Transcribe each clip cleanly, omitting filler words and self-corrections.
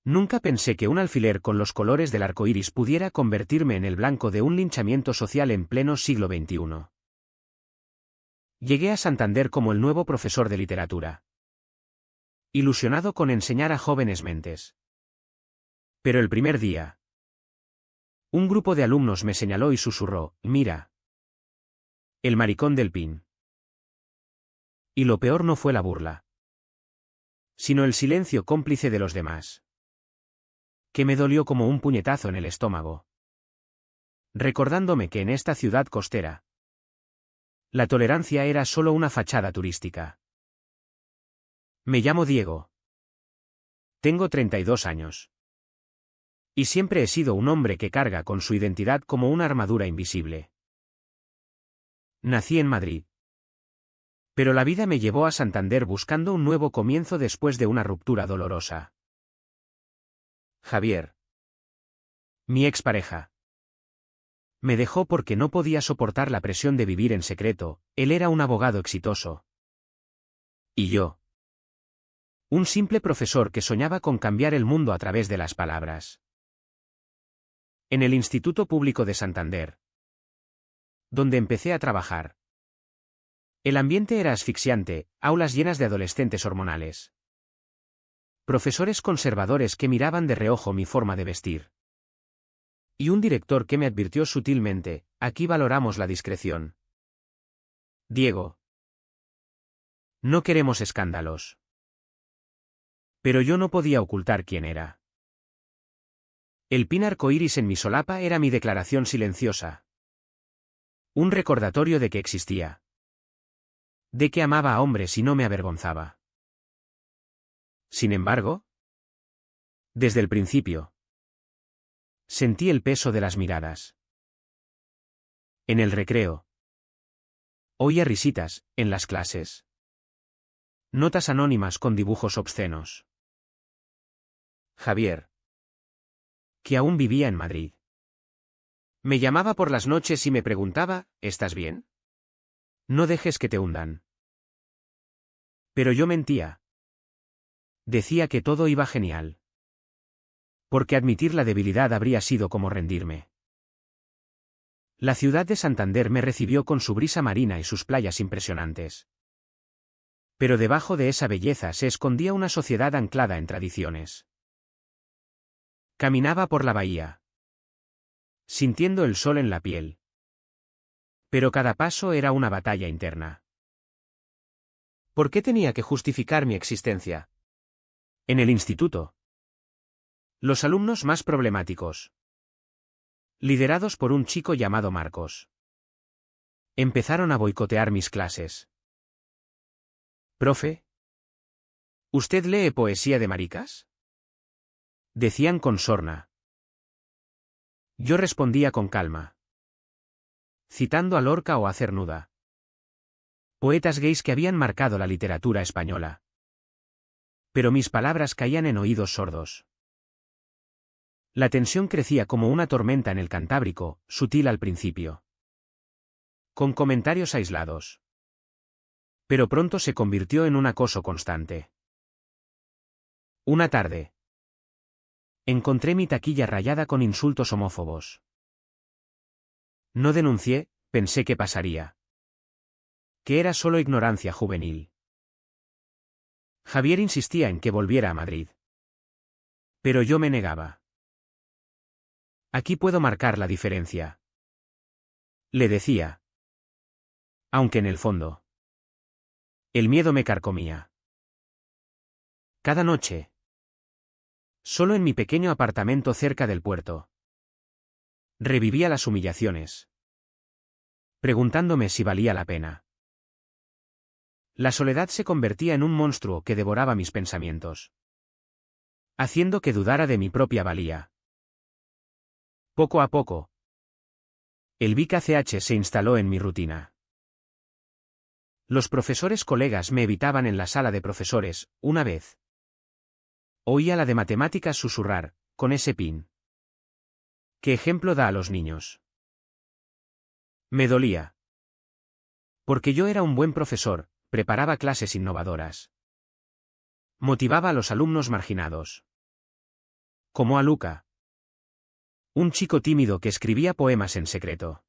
Nunca pensé que un alfiler con los colores del arco iris pudiera convertirme en el blanco de un linchamiento social en pleno siglo XXI. Llegué a Santander como el nuevo profesor de literatura, ilusionado con enseñar a jóvenes mentes. Pero el primer día, un grupo de alumnos me señaló y susurró: «Mira, el maricón del PIN». Y lo peor no fue la burla, sino el silencio cómplice de los demás, que me dolió como un puñetazo en el estómago, recordándome que en esta ciudad costera, la tolerancia era solo una fachada turística. Me llamo Diego. Tengo 32 años. Y siempre he sido un hombre que carga con su identidad como una armadura invisible. Nací en Madrid. Pero la vida me llevó a Santander buscando un nuevo comienzo después de una ruptura dolorosa. Javier, mi expareja, me dejó porque no podía soportar la presión de vivir en secreto. Él era un abogado exitoso. Y yo, un simple profesor que soñaba con cambiar el mundo a través de las palabras. En el Instituto Público de Santander, donde empecé a trabajar, el ambiente era asfixiante, aulas llenas de adolescentes hormonales, profesores conservadores que miraban de reojo mi forma de vestir, y un director que me advirtió sutilmente: «Aquí valoramos la discreción. Diego, no queremos escándalos». Pero yo no podía ocultar quién era. El pin arcoíris en mi solapa era mi declaración silenciosa. Un recordatorio de que existía. De que amaba a hombres y no me avergonzaba. Sin embargo, desde el principio, sentí el peso de las miradas. En el recreo. Oía risitas, en las clases. Notas anónimas con dibujos obscenos. Javier, que aún vivía en Madrid, me llamaba por las noches y me preguntaba: «¿Estás bien? No dejes que te hundan». Pero yo mentía. Decía que todo iba genial. Porque admitir la debilidad habría sido como rendirme. La ciudad de Santander me recibió con su brisa marina y sus playas impresionantes. Pero debajo de esa belleza se escondía una sociedad anclada en tradiciones. Caminaba por la bahía, sintiendo el sol en la piel. Pero cada paso era una batalla interna. ¿Por qué tenía que justificar mi existencia? En el instituto, los alumnos más problemáticos, liderados por un chico llamado Marcos, empezaron a boicotear mis clases. «Profe, ¿usted lee poesía de maricas?», decían con sorna. Yo respondía con calma, citando a Lorca o a Cernuda, poetas gays que habían marcado la literatura española. Pero mis palabras caían en oídos sordos. La tensión crecía como una tormenta en el Cantábrico, sutil al principio, con comentarios aislados. Pero pronto se convirtió en un acoso constante. Una tarde, encontré mi taquilla rayada con insultos homófobos. No denuncié, pensé que pasaría. Que era solo ignorancia juvenil. Javier insistía en que volviera a Madrid. Pero yo me negaba. «Aquí puedo marcar la diferencia», le decía. Aunque en el fondo, el miedo me carcomía. Cada noche, solo en mi pequeño apartamento cerca del puerto, revivía las humillaciones, preguntándome si valía la pena. La soledad se convertía en un monstruo que devoraba mis pensamientos, haciendo que dudara de mi propia valía. Poco a poco, el Vic ACH se instaló en mi rutina. Los profesores colegas me evitaban en la sala de profesores. Una vez oía la de matemáticas susurrar: «Con ese pin, ¿qué ejemplo da a los niños?». Me dolía. Porque yo era un buen profesor, preparaba clases innovadoras. Motivaba a los alumnos marginados. Como a Luca. Un chico tímido que escribía poemas en secreto.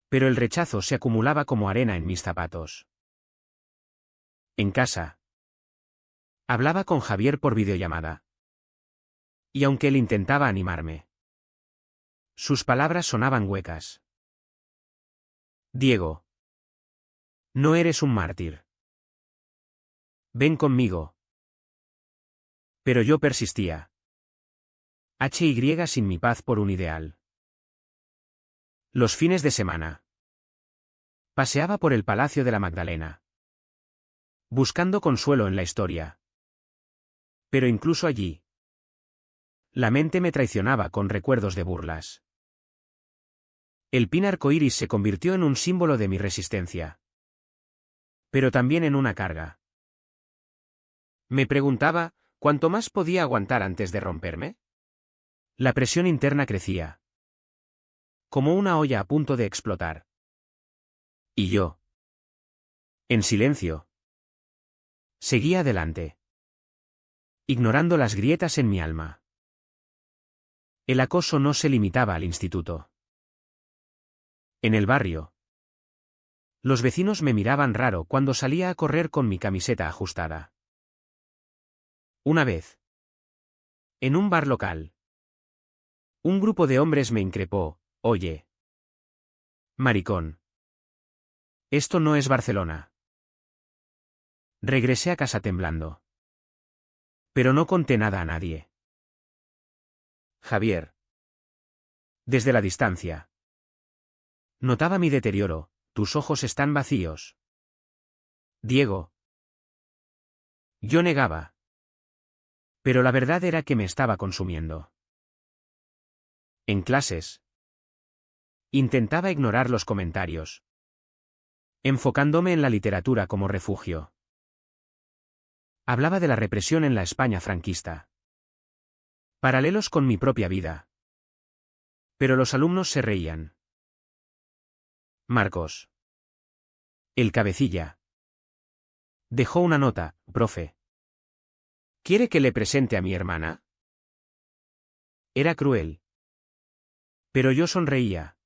Pero el rechazo se acumulaba como arena en mis zapatos. En casa. Hablaba con Javier por videollamada. Y aunque él intentaba animarme, sus palabras sonaban huecas. Diego. No eres un mártir. Ven conmigo. Pero yo persistía. HY sin mi paz por un ideal. Los fines de semana. Paseaba por el Palacio de la Magdalena. Buscando consuelo en la historia. Pero incluso allí. La mente me traicionaba con recuerdos de burlas. El pin arcoíris se convirtió en un símbolo de mi resistencia. Pero también en una carga. Me preguntaba, ¿cuánto más podía aguantar antes de romperme? La presión interna crecía. Como una olla a punto de explotar. Y yo. En silencio. Seguía adelante. Ignorando las grietas en mi alma. El acoso no se limitaba al instituto. En el barrio. Los vecinos me miraban raro cuando salía a correr con mi camiseta ajustada. Una vez. En un bar local. Un grupo de hombres me increpó, oye. Maricón. Esto no es Barcelona. Regresé a casa temblando. Pero no conté nada a nadie. Javier. Desde la distancia. Notaba mi deterioro, tus ojos están vacíos. Diego. Yo negaba. Pero la verdad era que me estaba consumiendo. En clases. Intentaba ignorar los comentarios. Enfocándome en la literatura como refugio. Hablaba de la represión en la España franquista. Paralelos con mi propia vida. Pero los alumnos se reían. Marcos. El cabecilla. Dejó una nota, profe. ¿Quiere que le presente a mi hermana? Era cruel. Pero yo sonreía.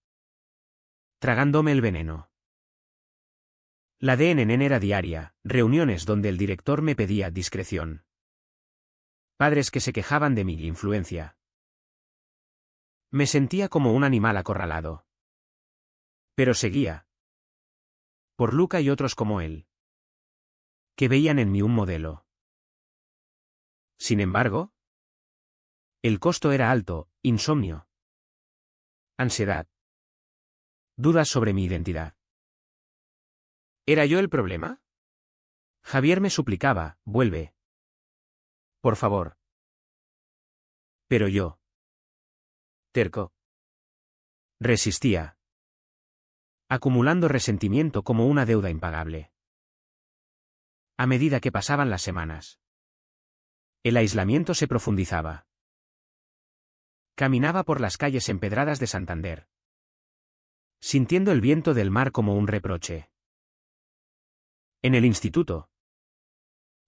Tragándome el veneno. La DNN era diaria, reuniones donde el director me pedía discreción. Padres que se quejaban de mi influencia. Me sentía como un animal acorralado. Pero seguía. Por Luca y otros como él. Que veían en mí un modelo. Sin embargo, el costo era alto, insomnio. Ansiedad. Dudas sobre mi identidad. ¿Era yo el problema? Javier me suplicaba, vuelve. Por favor. Pero yo. Terco. Resistía. Acumulando resentimiento como una deuda impagable. A medida que pasaban las semanas. El aislamiento se profundizaba. Caminaba por las calles empedradas de Santander. Sintiendo el viento del mar como un reproche. En el instituto.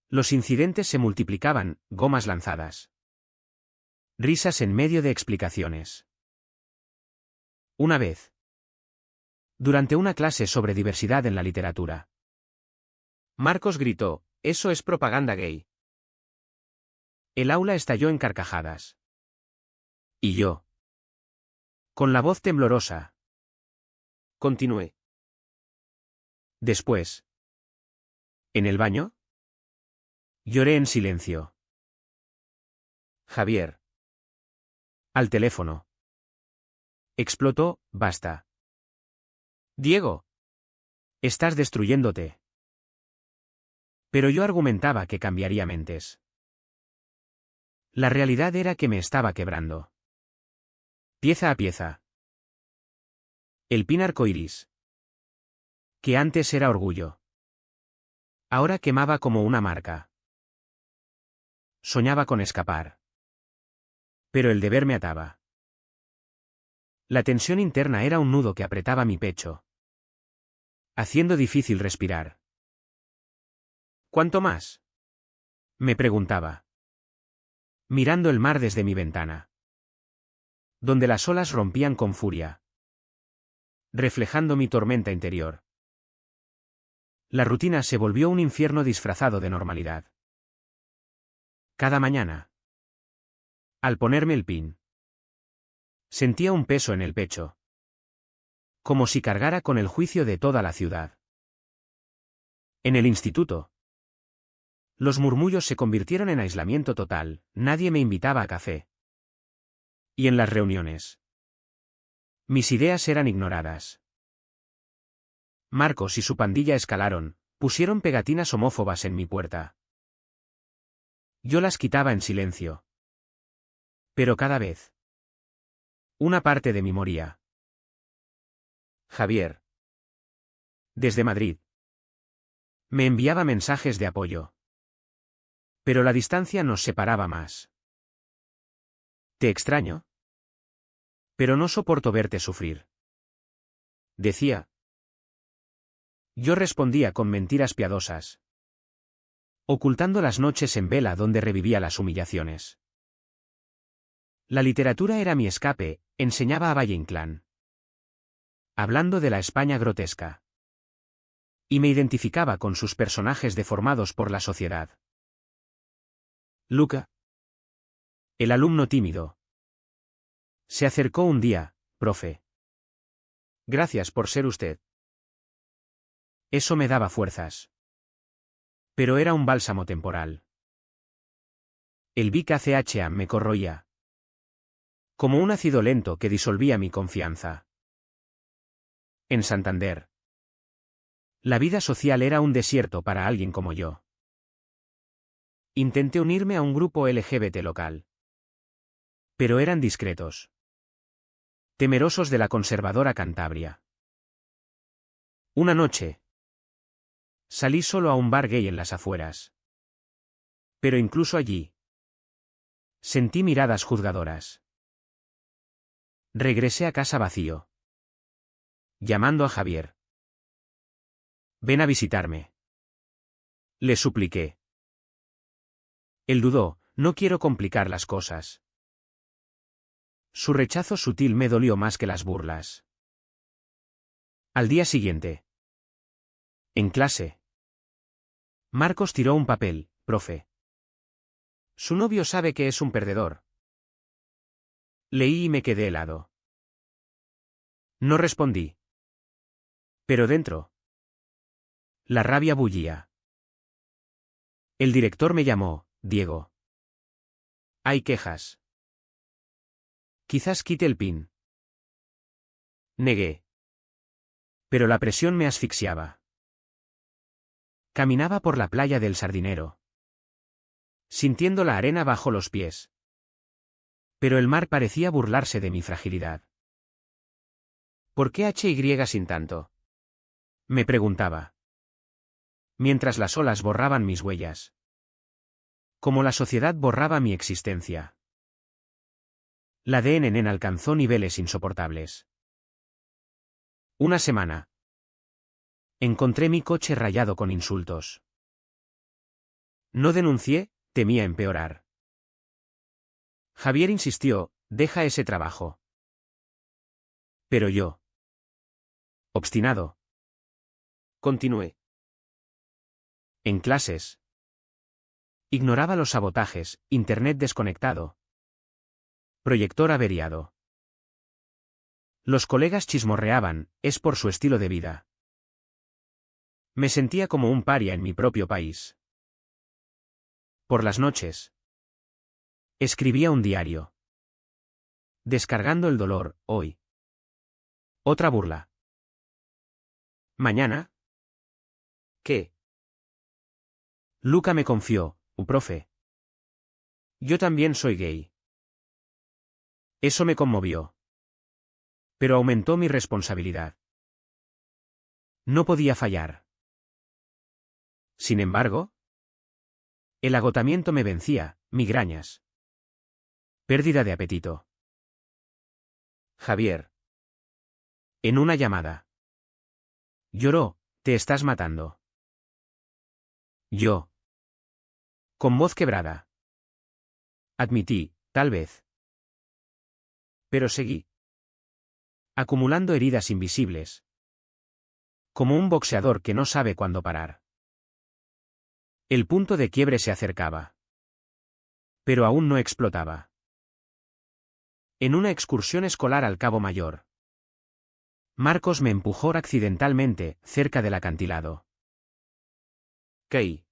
Los incidentes se multiplicaban, gomas lanzadas. Risas en medio de explicaciones. Una vez. Durante una clase sobre diversidad en la literatura. Marcos gritó, eso es propaganda gay. El aula estalló en carcajadas. Y yo. Con la voz temblorosa. Continué. Después. ¿En el baño? Lloré en silencio. Javier. Al teléfono. Explotó, basta. Diego. Estás destruyéndote. Pero yo argumentaba que cambiaría mentes. La realidad era que me estaba quebrando. Pieza a pieza. El pin arcoíris. Que antes era orgullo. Ahora quemaba como una marca. Soñaba con escapar. Pero el deber me ataba. La tensión interna era un nudo que apretaba mi pecho. Haciendo difícil respirar. ¿Cuánto más? Me preguntaba. mirando el mar desde mi ventana, donde las olas rompían con furia, reflejando mi tormenta interior. La rutina se volvió un infierno disfrazado de normalidad. Cada mañana, al ponerme el pin, sentía un peso en el pecho, como si cargara con el juicio de toda la ciudad. En el instituto, los murmullos se convirtieron en aislamiento total, nadie me invitaba a café. Y en las reuniones, mis ideas eran ignoradas. Marcos y su pandilla escalaron, pusieron pegatinas homófobas en mi puerta. Yo las quitaba en silencio. Pero cada vez, una parte de mí moría. Javier, desde Madrid, me enviaba mensajes de apoyo. Pero la distancia nos separaba más. Te extraño, pero no soporto verte sufrir, decía. Yo respondía con mentiras piadosas, ocultando las noches en vela donde revivía las humillaciones. La literatura era mi escape, enseñaba a Valle Inclán, hablando de la España grotesca. Y me identificaba con sus personajes deformados por la sociedad. Luca, el alumno tímido, se acercó un día. Profe. Gracias por ser usted. Eso me daba fuerzas. Pero era un bálsamo temporal. El Vic ACHA me corroía, como un ácido lento que disolvía mi confianza. En Santander, la vida social era un desierto para alguien como yo. Intenté unirme a un grupo LGBT local. Pero eran discretos, temerosos de la conservadora Cantabria. Una noche, salí solo a un bar gay en las afueras. Pero incluso allí, sentí miradas juzgadoras. Regresé a casa vacío, llamando a Javier. Ven a visitarme, le supliqué. Él dudó, no quiero complicar las cosas. Su rechazo sutil me dolió más que las burlas. Al día siguiente, en clase, Marcos tiró un papel. Profe. Su novio sabe que es un perdedor. Leí y me quedé helado. No respondí. Pero dentro, la rabia bullía. El director me llamó. Diego. Hay quejas. Quizás quite el pin. Negué. Pero la presión me asfixiaba. Caminaba por la playa del Sardinero, sintiendo la arena bajo los pies. Pero el mar parecía burlarse de mi fragilidad. ¿Por qué HY sin tanto? Me preguntaba. Mientras las olas borraban mis huellas. Como la sociedad borraba mi existencia. La DNN alcanzó niveles insoportables. Una semana. Encontré mi coche rayado con insultos. No denuncié, temía empeorar. Javier insistió, deja ese trabajo. Pero yo, obstinado, continué. En clases, ignoraba los sabotajes, internet desconectado, proyector averiado. Los colegas chismorreaban, es por su estilo de vida. Me sentía como un paria en mi propio país. Por las noches, escribía un diario. Descargando el dolor, hoy. Otra burla. Mañana. ¿Qué? Luca me confió, profe. Yo también soy gay. Eso me conmovió. Pero aumentó mi responsabilidad. No podía fallar. Sin embargo, el agotamiento me vencía, migrañas. Pérdida de apetito. Javier. En una llamada. Lloró, te estás matando. Yo. Con voz quebrada. Admití, tal vez. Pero seguí. Acumulando heridas invisibles. Como un boxeador que no sabe cuándo parar. El punto de quiebre se acercaba. Pero aún no explotaba. En una excursión escolar al Cabo Mayor, Marcos me empujó accidentalmente, cerca del acantilado. Caí.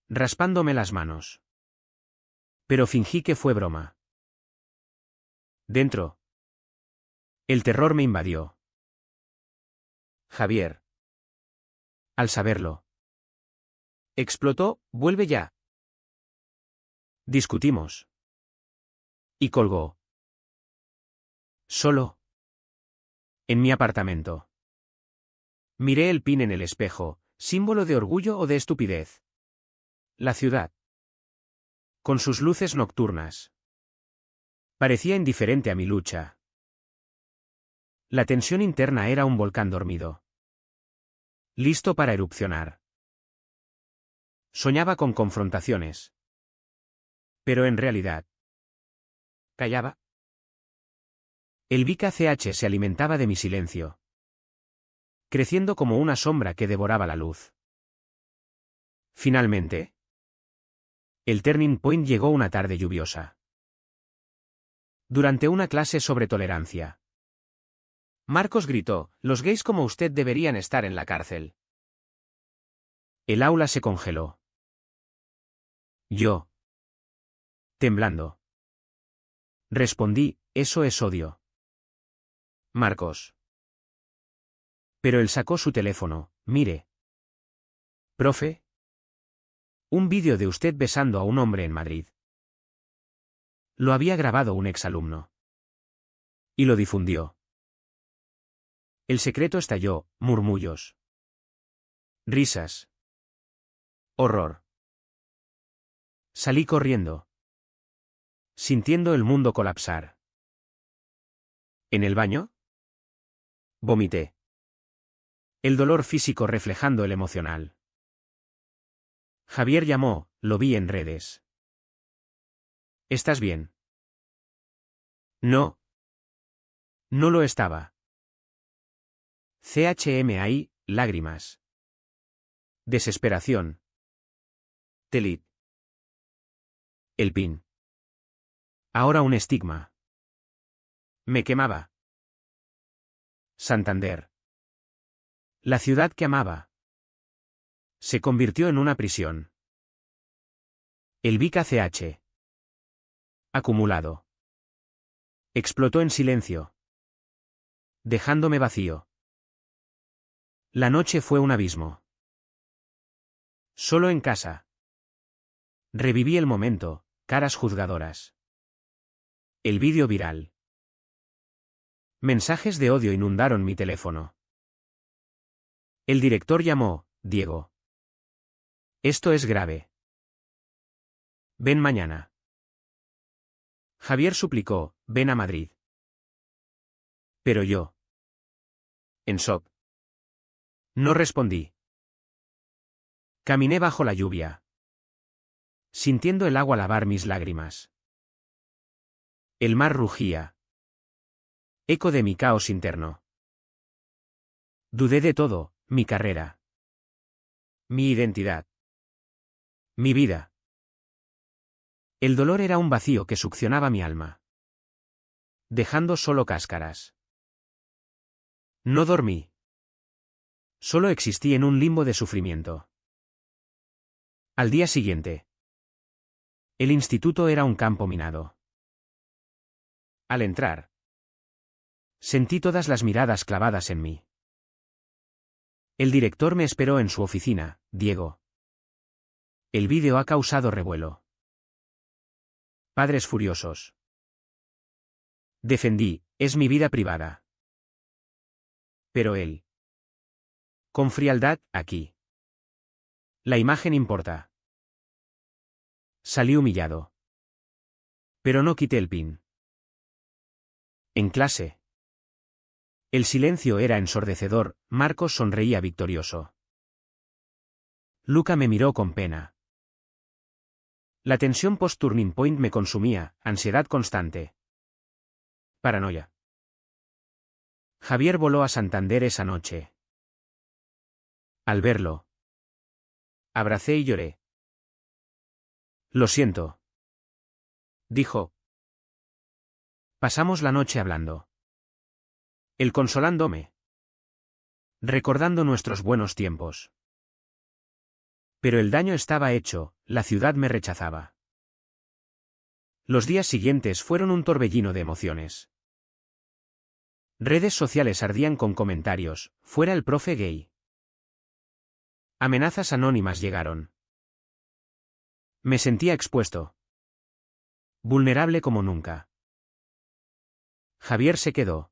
Raspándome las manos. Pero fingí que fue broma. Dentro. El terror me invadió. Javier. Al saberlo. Explotó, vuelve ya. Discutimos. Y colgó. Solo. En mi apartamento. Miré el pin en el espejo, símbolo de orgullo o de estupidez. La ciudad. Con sus luces nocturnas. Parecía indiferente a mi lucha. La tensión interna era un volcán dormido. Listo para erupcionar. Soñaba con confrontaciones. Pero en realidad. Callaba. El Vika CH se alimentaba de mi silencio. Creciendo como una sombra que devoraba la luz. Finalmente. El turning point llegó una tarde lluviosa. Durante una clase sobre tolerancia. Marcos gritó, los gays como usted deberían estar en la cárcel. El aula se congeló. Yo. Temblando. Respondí, eso es odio. Marcos. Pero él sacó su teléfono, mire. Profe. Un vídeo de usted besando a un hombre en Madrid. Lo había grabado un exalumno. Y lo difundió. El secreto estalló, murmullos. Risas. Horror. Salí corriendo. Sintiendo el mundo colapsar. ¿En el baño? Vomité. El dolor físico reflejando el emocional. Javier llamó, lo vi en redes. ¿Estás bien? No. No lo estaba. CHMI, lágrimas. Desesperación. Telit. El pin. Ahora un estigma. Me quemaba. Santander. La ciudad que amaba. Se convirtió en una prisión. El Vika CH. Acumulado. Explotó en silencio. Dejándome vacío. La noche fue un abismo. Solo en casa. Reviví el momento, caras juzgadoras. El vídeo viral. Mensajes de odio inundaron mi teléfono. El director llamó, Diego. Esto es grave. Ven mañana. Javier suplicó, ven a Madrid. Pero yo. En shock. No respondí. Caminé bajo la lluvia. Sintiendo el agua lavar mis lágrimas. El mar rugía. Eco de mi caos interno. Dudé de todo, mi carrera. Mi identidad. Mi vida. El dolor era un vacío que succionaba mi alma. Dejando solo cáscaras. No dormí. Solo existí en un limbo de sufrimiento. Al día siguiente. El instituto era un campo minado. Al entrar. Sentí todas las miradas clavadas en mí. El director me esperó en su oficina, Diego. El vídeo ha causado revuelo. Padres furiosos. Defendí, es mi vida privada. Pero él. Con frialdad, aquí. La imagen importa. Salí humillado. Pero no quité el pin. En clase. El silencio era ensordecedor, Marcos sonreía victorioso. Luca me miró con pena. La tensión post-turning point me consumía, ansiedad constante. Paranoia. Javier voló a Santander esa noche. Al verlo, abracé y lloré. Lo siento, dijo. Pasamos la noche hablando. Él consolándome, recordando nuestros buenos tiempos. Pero el daño estaba hecho, la ciudad me rechazaba. Los días siguientes fueron un torbellino de emociones. Redes sociales ardían con comentarios, fuera el profe gay. Amenazas anónimas llegaron. Me sentía expuesto. Vulnerable como nunca. Javier se quedó.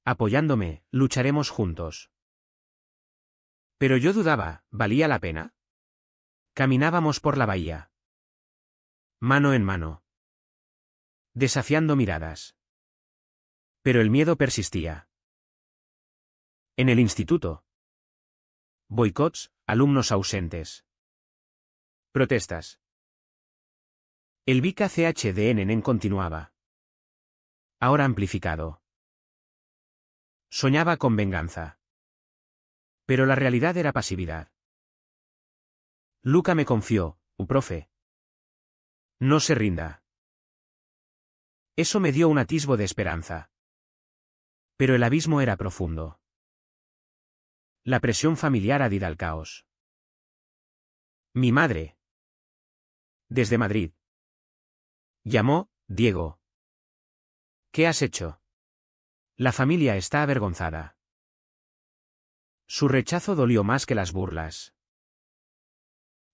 Apoyándome, lucharemos juntos. Pero yo dudaba, ¿valía la pena? Caminábamos por la bahía. Mano en mano. Desafiando miradas. Pero el miedo persistía. En el instituto. Boicots, alumnos ausentes. Protestas. El Vica CHDNN continuaba. Ahora amplificado. Soñaba con venganza. Pero la realidad era pasividad. Luca me confió, profe. No se rinda. Eso me dio un atisbo de esperanza. Pero el abismo era profundo. La presión familiar adida al caos. Mi madre. Desde Madrid. Llamó, Diego. ¿Qué has hecho? La familia está avergonzada. Su rechazo dolió más que las burlas.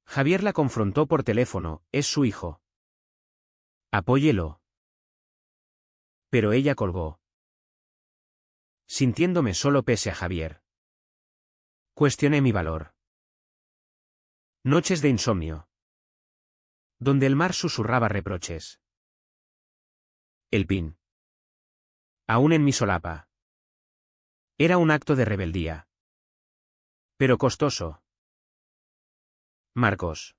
Javier la confrontó por teléfono, es su hijo. Apóyelo. Pero ella colgó. Sintiéndome solo pese a Javier. Cuestioné mi valor. Noches de insomnio. Donde el mar susurraba reproches. El pin. Aún en mi solapa. Era un acto de rebeldía. Pero costoso. Marcos.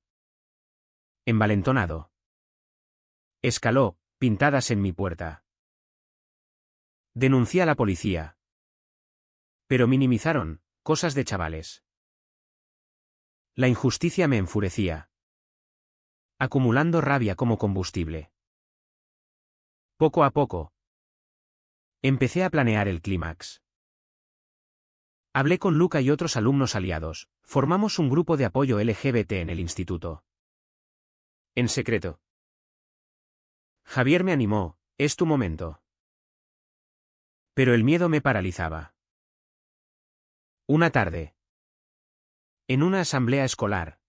Envalentonado. Escaló, pintadas en mi puerta. Denuncié a la policía. Pero minimizaron, cosas de chavales. La injusticia me enfurecía. Acumulando rabia como combustible. Poco a poco. Empecé a planear el clímax. Hablé con Luca y otros alumnos aliados, formamos un grupo de apoyo LGBT en el instituto. En secreto. Javier me animó, es tu momento. Pero el miedo me paralizaba. Una tarde. En una asamblea escolar.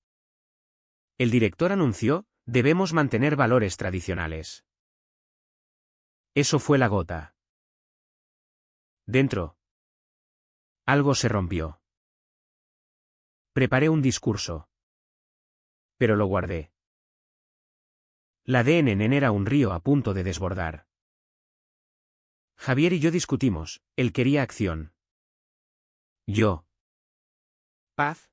El director anunció, debemos mantener valores tradicionales. Eso fue la gota. Dentro. Algo se rompió. Preparé un discurso. Pero lo guardé. La DNN era un río a punto de desbordar. Javier y yo discutimos, él quería acción. Yo. Paz.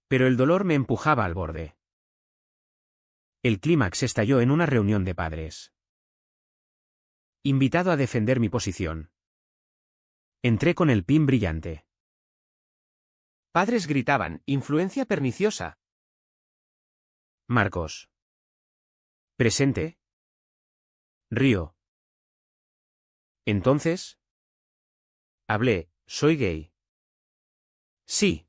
Pero el dolor me empujaba al borde. El clímax estalló en una reunión de padres. Invitado a defender mi posición. Entré con el pin brillante. Padres gritaban, influencia perniciosa. Marcos. ¿Presente? Río. Entonces. Hablé, soy gay. Sí.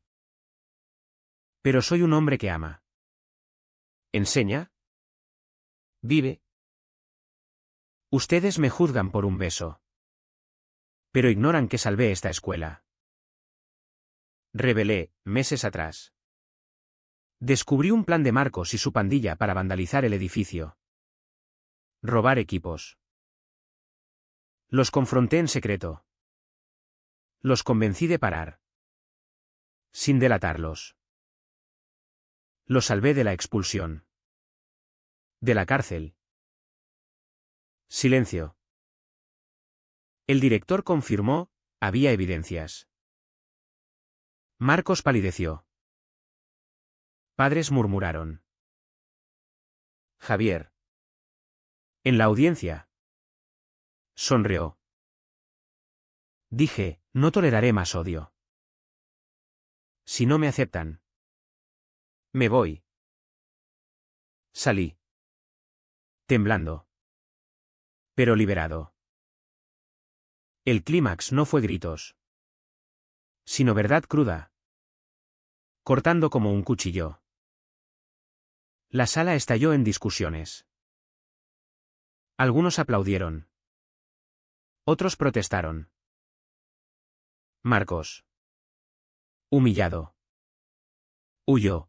Pero soy un hombre que ama. ¿Enseña? Vive. Ustedes me juzgan por un beso. Pero ignoran que salvé esta escuela. Revelé, meses atrás. Descubrí un plan de Marcos y su pandilla para vandalizar el edificio. Robar equipos. Los confronté en secreto. Los convencí de parar. Sin delatarlos. Los salvé de la expulsión. De la cárcel. Silencio. El director confirmó, había evidencias. Marcos palideció. Padres murmuraron. Javier. En la audiencia. Sonrió. Dije, no toleraré más odio. Si no me aceptan. Me voy. Salí. Temblando. Pero liberado. El clímax no fue gritos. Sino verdad cruda. Cortando como un cuchillo. La sala estalló en discusiones. Algunos aplaudieron. Otros protestaron. Marcos. Humillado. Huyó.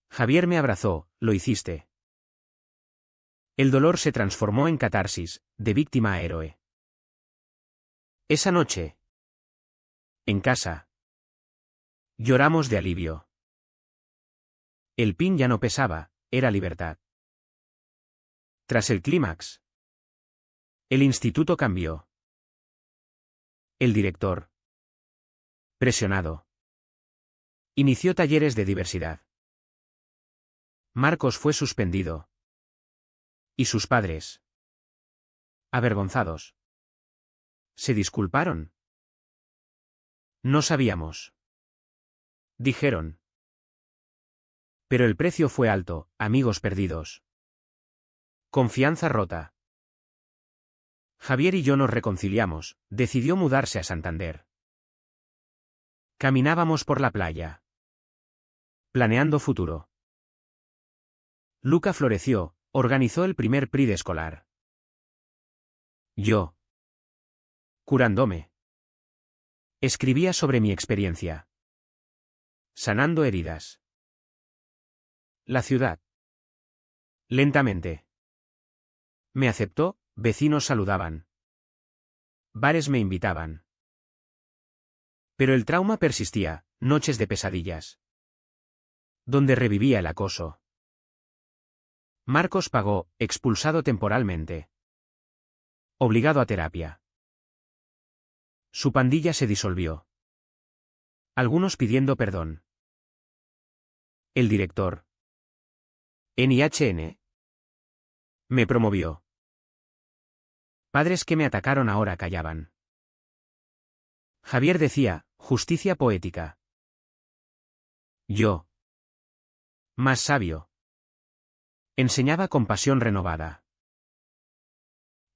Javier me abrazó, lo hiciste. El dolor se transformó en catarsis, de víctima a héroe. Esa noche. En casa. Lloramos de alivio. El pin ya no pesaba, era libertad. Tras el clímax. El instituto cambió. El director. Presionado. Inició talleres de diversidad. Marcos fue suspendido. ¿Y sus padres? Avergonzados. ¿Se disculparon? No sabíamos. Dijeron. Pero el precio fue alto, amigos perdidos. Confianza rota. Javier y yo nos reconciliamos, decidió mudarse a Santander. Caminábamos por la playa. Planeando futuro. Luca floreció, organizó el primer PRI de escolar. Yo. Curándome. Escribía sobre mi experiencia. Sanando heridas. La ciudad. Lentamente. Me aceptó, vecinos saludaban. Bares me invitaban. Pero el trauma persistía, noches de pesadillas. Donde revivía el acoso. Marcos pagó, expulsado temporalmente. Obligado a terapia. Su pandilla se disolvió. Algunos pidiendo perdón. El director. NIHN. Me promovió. Padres que me atacaron ahora callaban. Javier decía, justicia poética. Yo. Más sabio. Enseñaba con pasión renovada.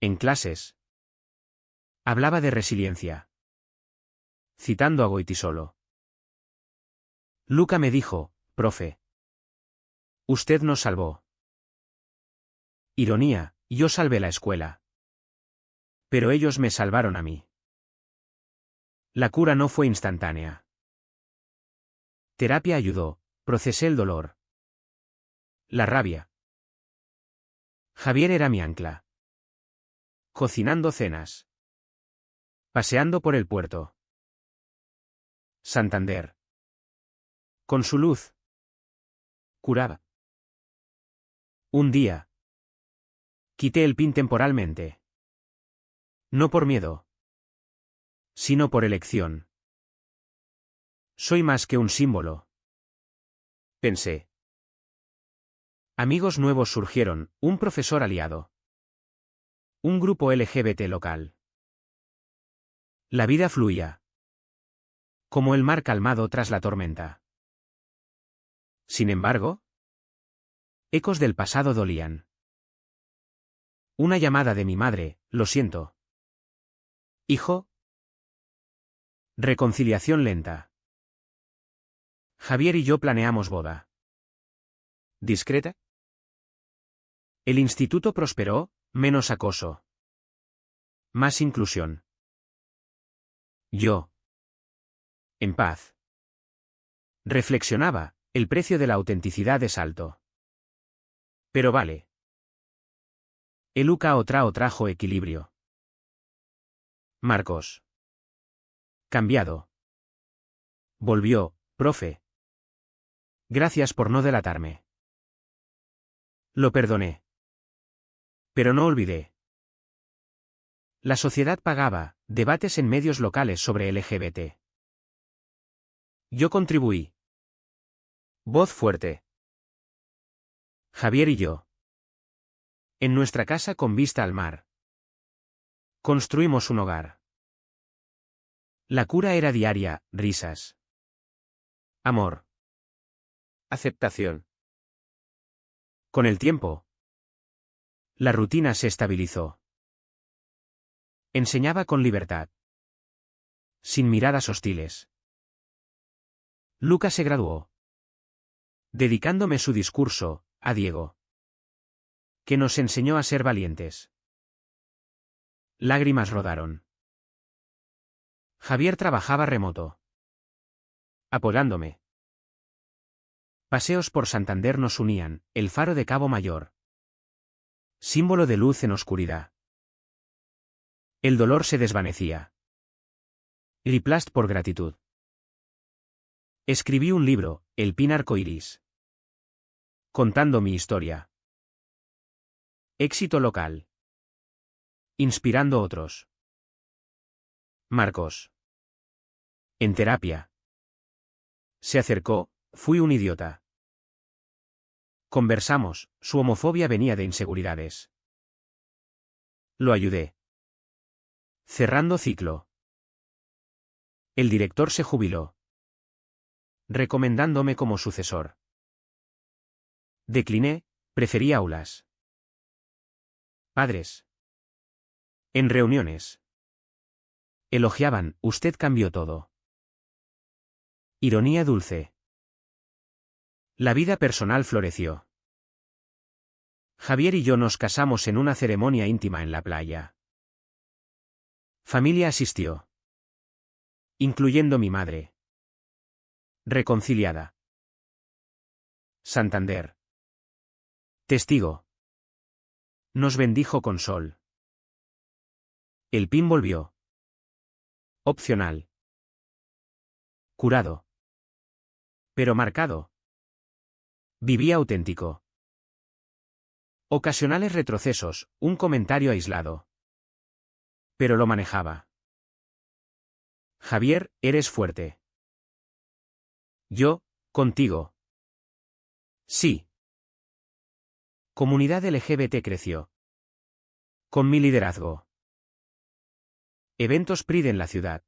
En clases. Hablaba de resiliencia. Citando a Goitisolo. Luca me dijo, profe. Usted nos salvó. Ironía, yo salvé la escuela. Pero ellos me salvaron a mí. La cura no fue instantánea. Terapia ayudó, procesé el dolor. La rabia. Javier era mi ancla. Cocinando cenas. Paseando por el puerto. Santander. Con su luz. Curaba. Un día. Quité el pin temporalmente. No por miedo. Sino por elección. Soy más que un símbolo. Pensé. Amigos nuevos surgieron, un profesor aliado. Un grupo LGBT local. La vida fluía. Como el mar calmado tras la tormenta. Sin embargo, ecos del pasado dolían. Una llamada de mi madre, lo siento. Hijo. Reconciliación lenta. Javier y yo planeamos boda. ¿Discreta? El instituto prosperó, menos acoso. Más inclusión. Yo. En paz. Reflexionaba, el precio de la autenticidad es alto. Pero vale. El UCAO trajo equilibrio. Marcos. Cambiado. Volvió, profe. Gracias por no delatarme. Lo perdoné. Pero no olvidé. La sociedad pagaba, debates en medios locales sobre LGBT. Yo contribuí. Voz fuerte. Javier y yo. En nuestra casa con vista al mar. Construimos un hogar. La cura era diaria, risas. Amor. Aceptación. Con el tiempo, la rutina se estabilizó. Enseñaba con libertad. Sin miradas hostiles. Lucas se graduó. Dedicándome su discurso, a Diego. Que nos enseñó a ser valientes. Lágrimas rodaron. Javier trabajaba remoto. Apoyándome. Paseos por Santander nos unían, el faro de Cabo Mayor. Símbolo de luz en oscuridad. El dolor se desvanecía. Riplast por gratitud. Escribí un libro, El Pin Arcoiris. Contando mi historia. Éxito local. Inspirando otros. Marcos. En terapia. Se acercó, fui un idiota. Conversamos, su homofobia venía de inseguridades. Lo ayudé. Cerrando ciclo. El director se jubiló. Recomendándome como sucesor. Decliné, preferí aulas. Padres. En reuniones. Elogiaban, usted cambió todo. Ironía dulce. La vida personal floreció. Javier y yo nos casamos en una ceremonia íntima en la playa. Familia asistió. Incluyendo mi madre. Reconciliada. Santander. Testigo. Nos bendijo con sol. El PIN volvió. Opcional. Curado. Pero marcado. Vivía auténtico. Ocasionales retrocesos, un comentario aislado. Pero lo manejaba. Javier, eres fuerte. Yo, contigo. Sí. Comunidad LGBT creció. Con mi liderazgo. Eventos Pride en la ciudad.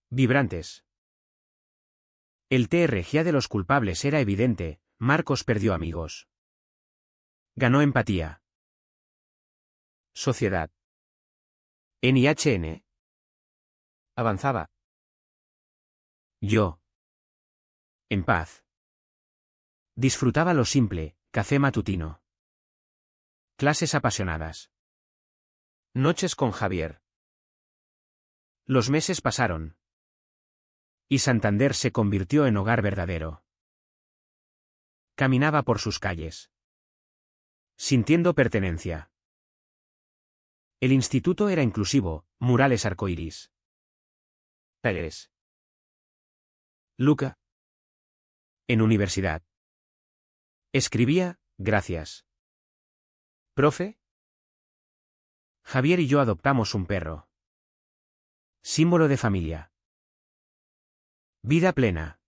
Vibrantes. El TRG de los culpables era evidente, Marcos perdió amigos. Ganó empatía. Sociedad. NIHN. Avanzaba. Yo. En paz. Disfrutaba lo simple, café matutino. Clases apasionadas. Noches con Javier. Los meses pasaron. Y Santander se convirtió en hogar verdadero. Caminaba por sus calles. Sintiendo pertenencia. El instituto era inclusivo, murales arcoíris. Talleres. Luca. En universidad. Escribía, gracias. ¿Profe? Javier y yo adoptamos un perro. Símbolo de familia. Vida plena.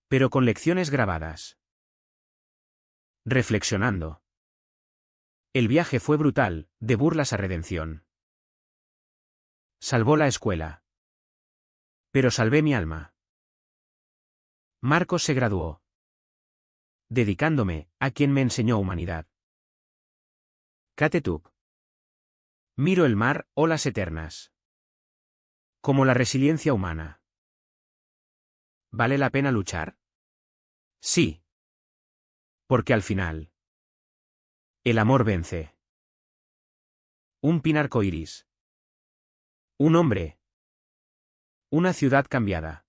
Pero con lecciones grabadas. Reflexionando. El viaje fue brutal, de burlas a redención. Salvó la escuela. Pero salvé mi alma. Marcos se graduó. Dedicándome a quien me enseñó humanidad. Catetuc. Miro el mar, olas eternas. Como la resiliencia humana. ¿Vale la pena luchar? Sí. Porque al final. El amor vence. Un pin arcoíris. Un hombre. Una ciudad cambiada.